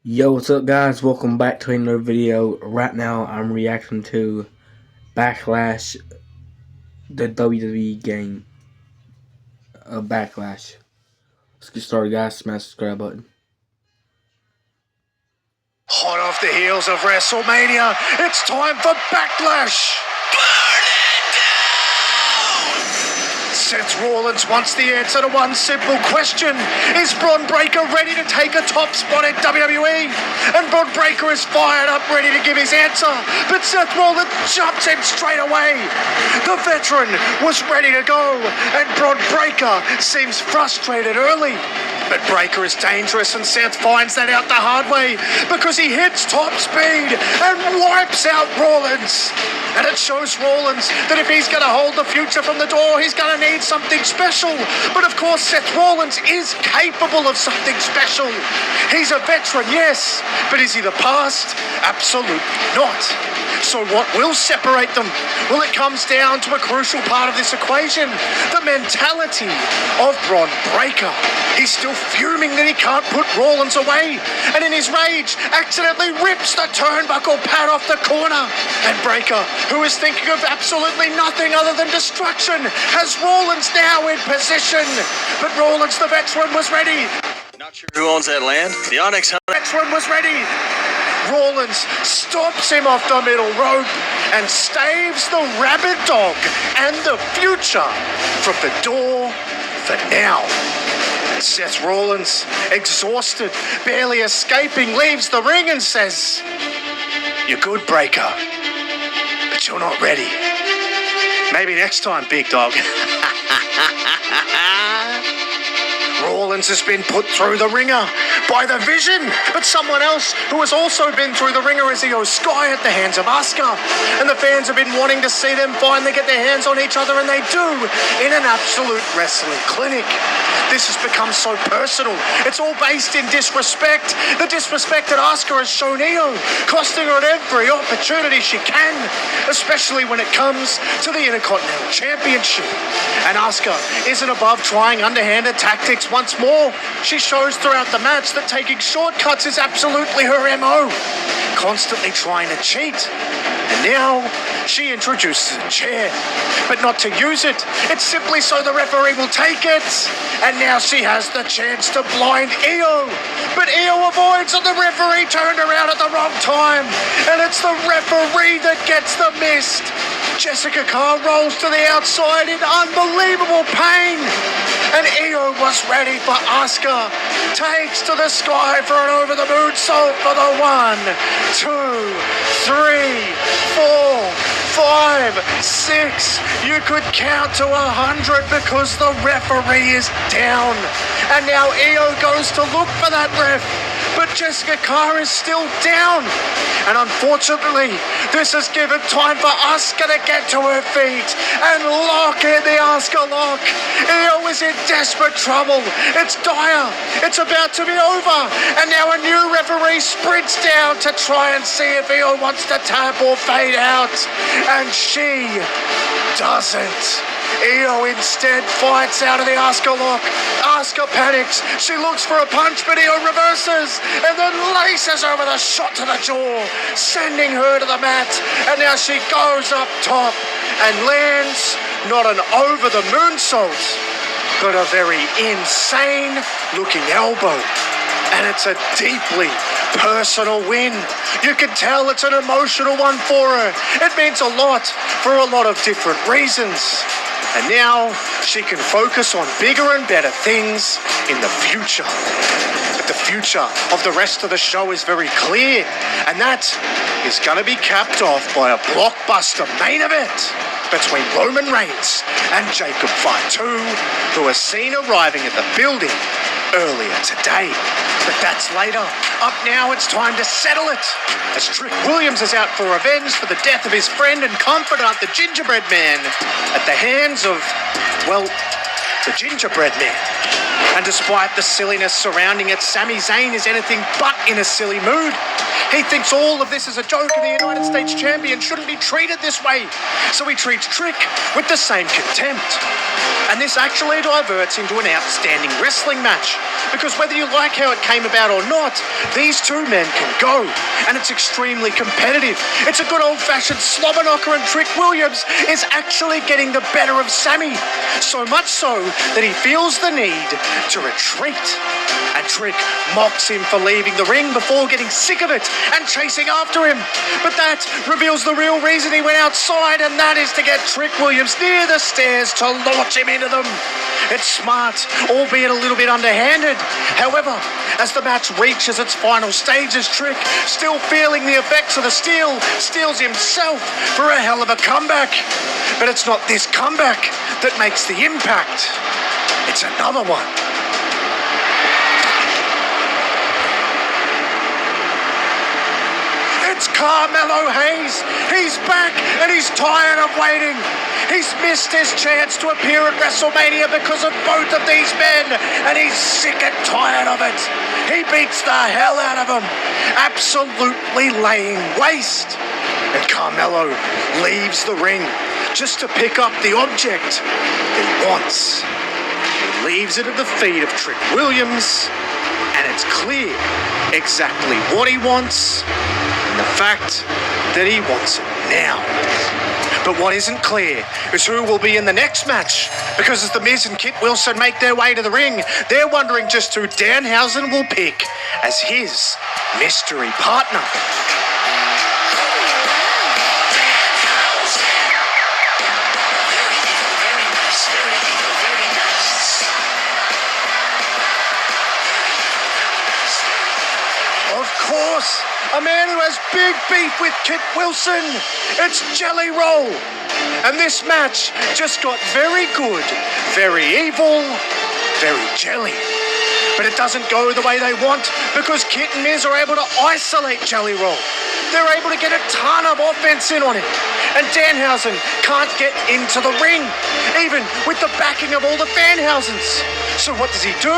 Yo, what's up guys? Welcome back to another video. Right now I'm reacting to Backlash, the WWE game of Backlash. Let's get started guys, smash the subscribe button. Hot off the heels of WrestleMania, it's time for Backlash! Seth Rollins wants the answer to one simple question. Is Bron Breakker ready to take a top spot at WWE? And Bron Breakker is fired up, ready to give his answer. But Seth Rollins jumps in straight away. The veteran was ready to go, and Bron Breakker seems frustrated early. But Breakker is dangerous, and Seth finds that out the hard way because he hits top speed and wipes out Rollins. And it shows Rollins that if he's going to hold the future from the door, he's going to need something special. But of course, Seth Rollins is capable of something special. He's a veteran, yes, but is he the past? Absolutely not. So what will separate them? Well, it comes down to a crucial part of this equation, the mentality of Bron Breakker. He's still fuming that he can't put Rollins away, and in his rage, accidentally rips the turnbuckle pad off the corner. And Breakker, who is thinking of absolutely nothing other than destruction, has Rollins now in position. But Rollins, the veteran, was ready. Not sure who owns that land. The Onyx Hunter. Veteran was ready. Rollins stops him off the middle rope and staves the rabid dog and the future from the door for now. And Seth Rollins, exhausted, barely escaping, leaves the ring and says, "You're good, Breakker, but you're not ready. Maybe next time, big dog." Rollins has been put through the ringer by the Vision, but someone else who has also been through the ringer is Io Sky at the hands of Asuka. And the fans have been wanting to see them finally get their hands on each other, and they do, in an absolute wrestling clinic. This has become so personal. It's all based in disrespect. The disrespect that Asuka has shown Io, costing her at every opportunity she can, especially when it comes to the Intercontinental Championship. And Asuka isn't above trying underhanded tactics once more. She shows throughout the match that taking shortcuts is absolutely her MO. Constantly trying to cheat. And now she introduces a chair. But not to use it. It's simply so the referee will take it. And now she has the chance to blind Io. But Io avoids, and the referee turned around at the wrong time. And it's the referee that gets the mist. Jessica Carr rolls to the outside in unbelievable pain. And Io was ready for Asuka. Takes to the sky for an over-the-moon salt for the 1, 2, 3, 4, 5, 6. You could count to 100 because the referee is down. And now Io goes to look for that ref. But Jessica Carr is still down. And unfortunately, this has given time for Asuka to get to her feet and lock in the Asuka lock. Io is in desperate trouble. It's dire. It's about to be over. And now a new referee sprints down to try and see if Io wants to tap or fade out. And she doesn't. Io instead fights out of the Asuka lock. Asuka panics. She looks for a punch, but Io reverses and then laces her with a shot to the jaw, sending her to the mat. And now she goes up top and lands not an over-the-moonsault, but a very insane-looking elbow. And it's a deeply personal win. You can tell it's an emotional one for her. It means a lot for a lot of different reasons. And now she can focus on bigger and better things in the future. But the future of the rest of the show is very clear, and that is going to be capped off by a blockbuster main event between Roman Reigns and Jacob Fatu, who are seen arriving at the building earlier today. But that's later. Up now, it's time to settle it, as Trick Williams is out for revenge for the death of his friend and confidant, the Gingerbread Man, at the hands of, well, the Gingerbread Man. And despite the silliness surrounding it, Sami Zayn is anything but in a silly mood. He thinks all of this is a joke and the United States champion shouldn't be treated this way. So he treats Trick with the same contempt. And this actually diverts into an outstanding wrestling match. Because whether you like how it came about or not, these two men can go. And it's extremely competitive. It's a good old-fashioned slobber knocker, and Trick Williams is actually getting the better of Sami. So much so that he feels the need to retreat. And Trick mocks him for leaving the ring before getting sick of it and chasing after him. But that reveals the real reason he went outside, and that is to get Trick Williams near the stairs to launch him into them. It's smart, albeit a little bit underhanded. However, as the match reaches its final stages, Trick, still feeling the effects of the steel, steals himself for a hell of a comeback. But it's not this comeback that makes the impact. It's another one. It's Carmelo Hayes. He's back and he's tired of waiting. He's missed his chance to appear at WrestleMania because of both of these men, and he's sick and tired of it. He beats the hell out of them, absolutely laying waste. And Carmelo leaves the ring just to pick up the object that he wants. He leaves it at the feet of Trick Williams, and it's clear exactly what he wants and the fact that he wants it now. But what isn't clear is who will be in the next match, because as The Miz and Kit Wilson make their way to the ring, they're wondering just who Danhausen will pick as his mystery partner. Of course, a man who has big beef with Kit Wilson. It's Jelly Roll. And this match just got very good, very evil, very jelly. But it doesn't go the way they want, because Kit and Miz are able to isolate Jelly Roll. They're able to get a ton of offense in on him. And Danhausen can't get into the ring, even with the backing of all the Fanhausens. So what does he do?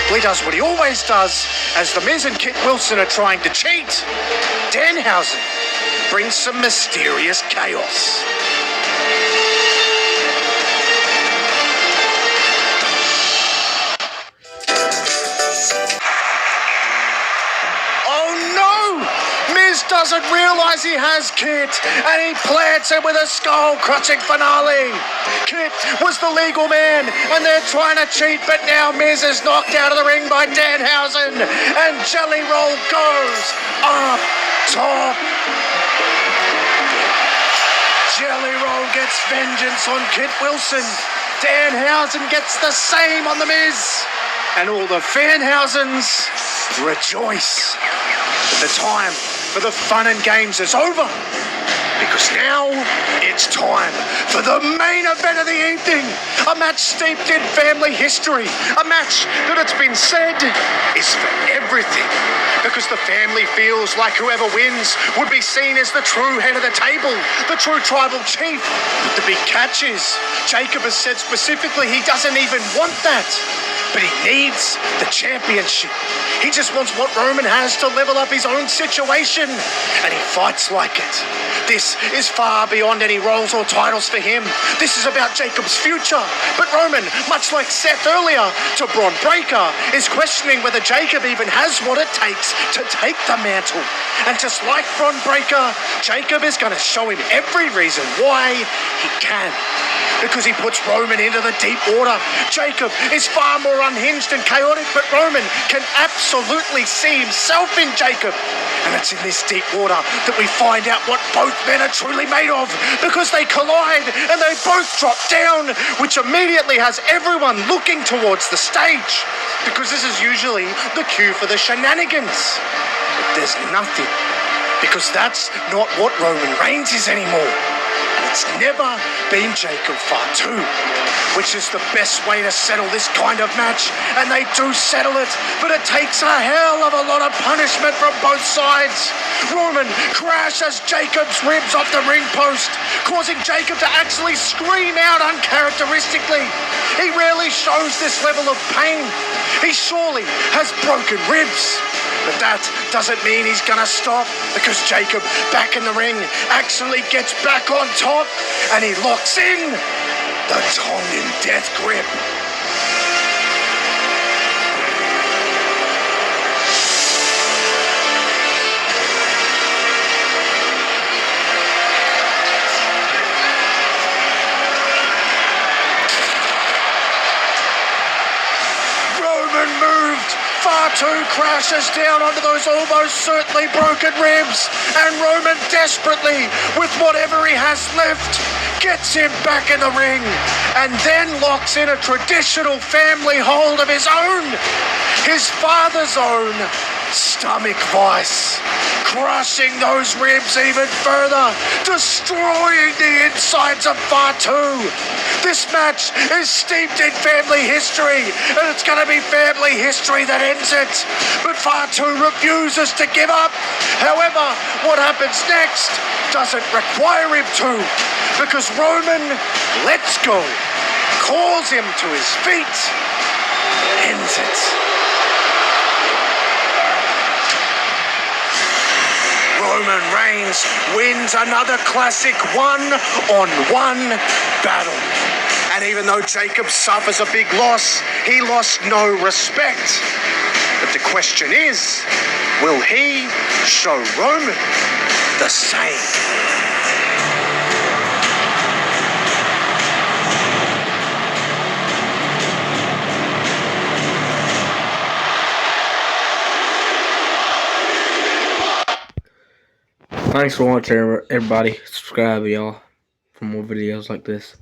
Well, he does what he always does, as The Miz and Kit Wilson are trying to cheat. Danhausen brings some mysterious chaos. Oh no! Miz doesn't realise he has Kit, and he plants it with a skull-crushing finale. Kit was the legal man, and they're trying to cheat, but now Miz is knocked out of the ring by Danhausen, and Jelly Roll goes up top. Jelly Roll gets vengeance on Kit Wilson. Danhausen gets the same on The Miz, and all the Fanhausens rejoice. But the time for the fun and games is over, because now it's time for the main event of the evening. A match steeped in family history. A match that, it's been said, is for everything. Because the family feels like whoever wins would be seen as the true head of the table, the true tribal chief. But the big catch is, Jacob has said specifically he doesn't even want that. But he needs the championship. He just wants what Roman has to level up his own situation. And he fights like it. This is far beyond any roles or titles for him. This is about Jacob's future. But Roman, much like Seth earlier to Braun Breaker, is questioning whether Jacob even has what it takes to take the mantle. And just like Braun Breaker, Jacob is going to show him every reason why he can. Because he puts Roman into the deep water. Jacob is far more unhinged and chaotic, but Roman can absolutely see himself in Jacob. And it's in this deep water that we find out what both men are truly made of, because they collide and they both drop down, which immediately has everyone looking towards the stage, because this is usually the cue for the shenanigans. But there's nothing, because that's not what Roman Reigns is anymore. And It's never been Jacob Fatu, which is the best way to settle this kind of match, and they do settle it, but it takes a hell of a lot of punishment from both sides. Roman crashes Jacob's ribs off the ring post, causing Jacob to actually scream out uncharacteristically. He rarely shows this level of pain. He surely has broken ribs. But that doesn't mean he's gonna stop, because Jacob, back in the ring, actually gets back on top and he locks in the Tongan death grip. Roman moved. Fatu crashes down onto those almost certainly broken ribs, and Roman desperately, with whatever he has left, gets him back in the ring, and then locks in a traditional family hold of his own, his father's own stomach vice, crushing those ribs even further, destroying the insides of Fatu. This match is steeped in family history, and it's going to be family history that ends it. But Fatu refuses to give up. However, what happens next doesn't require him to, because Roman lets go, calls him to his feet, ends it. Roman Reigns wins another classic one-on-one battle. And even though Jacob suffers a big loss, he lost no respect. But the question is, will he show Roman the same? Thanks for watching, everybody. Subscribe, y'all, for more videos like this.